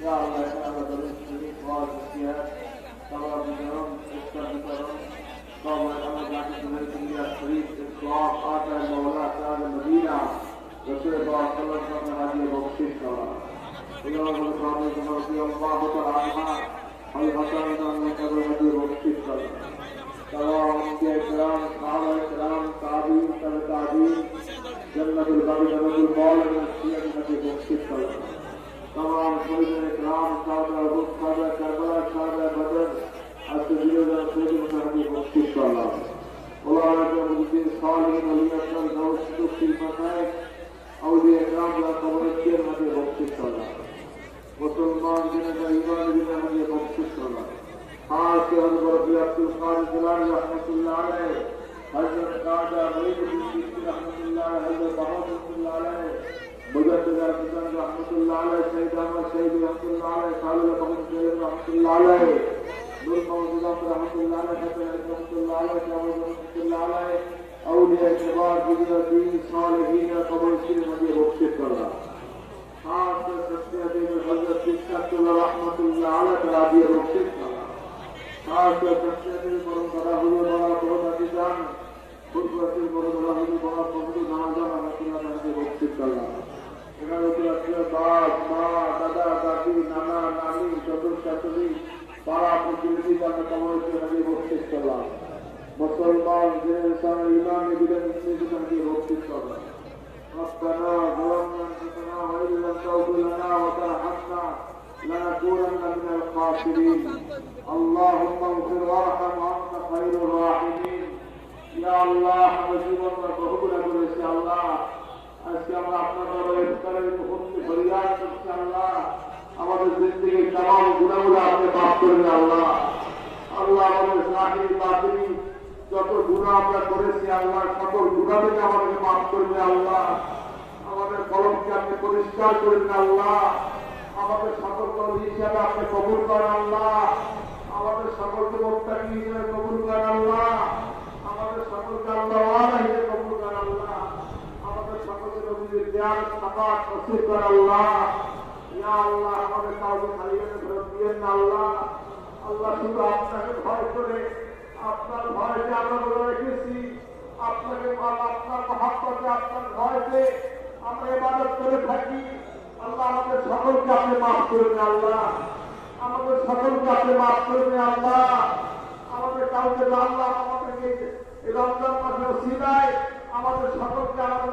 या अल्लाह ताला दरिद्री और जियात तमाम विजयम इसका वितरण कौमों का जाति दुनिया शरीफ इस्लाम आता मौला ताज मदीना रसूल पाक सल्लल्लाहु अलैहि वसल्लम बख्शिश करा इलाह मुल्कानी जमाती अल्लाह तआला हल हसन ने कदर मदी बख्शिश करा तमाम के इकराम साहब इकराम ताबीन ताबीन जन्नतुल बारी जन्नतुल मौला ने सिया मदी बख्शिश करा तमाम शहीद इकराम साहब अबू साहब करबला साहब बदर असदीर रसूल मुहम्मद बख्शिश करा उलामा के मुद्दीन सालिहीन अली अकरम गौस की मताए औलिया इकराम ला कब्र के मदी बख्शिश करा मुसलमान जिन्हें ईमान बिना मदी बख्शिश करा खास के हजरत अब्दुल कादिर जिलानी रहमतुल्लाह अलैह हजरत काजा मईद बिन सिद्दीक रहमतुल्लाह अलैह हजरत बहादुर रहमतुल्लाह अलैह मुजद्दिद अल-हुसैन रहमतुल्लाह अलैह सैयद अहमद शहीद रहमतुल्लाह अलैह खालिद बहन शहीद रहमतुल्लाह अलैह नूर मौजूदा रहमतुल्लाह अलैह हसन रहमतुल्लाह अलैह शहीद रहमतुल्लाह अलैह औलिया किबार बुजुर्गीन सालिहीन कब्र के मदी बख्शिश करा खास के सच्चे दिल हजरत इस्माइल रहमतुल्लाह अलैह तराबी बख्शिश करा खास के सच्चे दिल परंपरा हुए बड़ा बहुत अतिजान खुद वसी परंपरा हुए बड़ा बहुत नाजा रहमतुल्लाह अलैह बख्शिश करा এখানে আছে বাপ মা দাদা দাদি নানা নানি চতুর শাশুড়ি পাড়া প্রতিবেশী যারা কবরকে নবী বখশিশ করলাম মুসলমান যে ইনসান ঈমান বিলে মুসলিম নবী বখশিশ করলাম ربنا ظلمنا انفسنا وان لم تغفر لنا وترحمنا لنكونن من الخاسرين اللهم اغفر وارحم وانت خير الراحمين يا الله জীবনটা কবুল করেছি আল্লাহ আজকে আমরা আপনার দরবারে ইফতারের মুহূর্তে ফরিয়াদ করছি আল্লাহ আমাদের জিন্দেগীর तमाम গুনাহগুলো আপনি মাফ করে দিন আল্লাহ আল্লাহ আমাদের জাহির বাতিনি যত গুনাহ আমরা করেছি আল্লাহ সকল গুনাহ থেকে আমাদেরকে মাফ করে দিন আল্লাহ আমাদের কলমকে আপনি পরিষ্কার করে দিন আল্লাহ আমাদের সকল কর্ম হিসাবে আপনি কবুল করেন আল্লাহ আমাদের সকলকে মুত্তাকি হিসেবে কবুল করেন আল্লাহ আমাদের সকলকে আল্লাহওয়ালা হিসেবে কবুল করেন আল্লাহ আমাদের সকলকে নবীর জ্ঞান সাফাত নসিব করেন আল্লাহ ইয়া আল্লাহ আমাদের কাউকে খালি করে ফেরত দিয়েন না আল্লাহ আল্লাহ শুধু আপনাকে ভয় করে আপনার ভয়কে আমরা বলে রেখেছি আপনাকে আপনার মহাব্বতে আপনার ভয়তে আমরা ইবাদত করে থাকি আল্লাহ আমাদের সকলকে আপনি মাফ করে দিন আল্লাহ আমাদের সকলকে আপনি মাফ করে দিন আল্লাহ আমাদের কাউকে আল্লাহ আমাদেরকে এই রমজান মাসের ওসিলায় আমাদের সকলকে আমাদের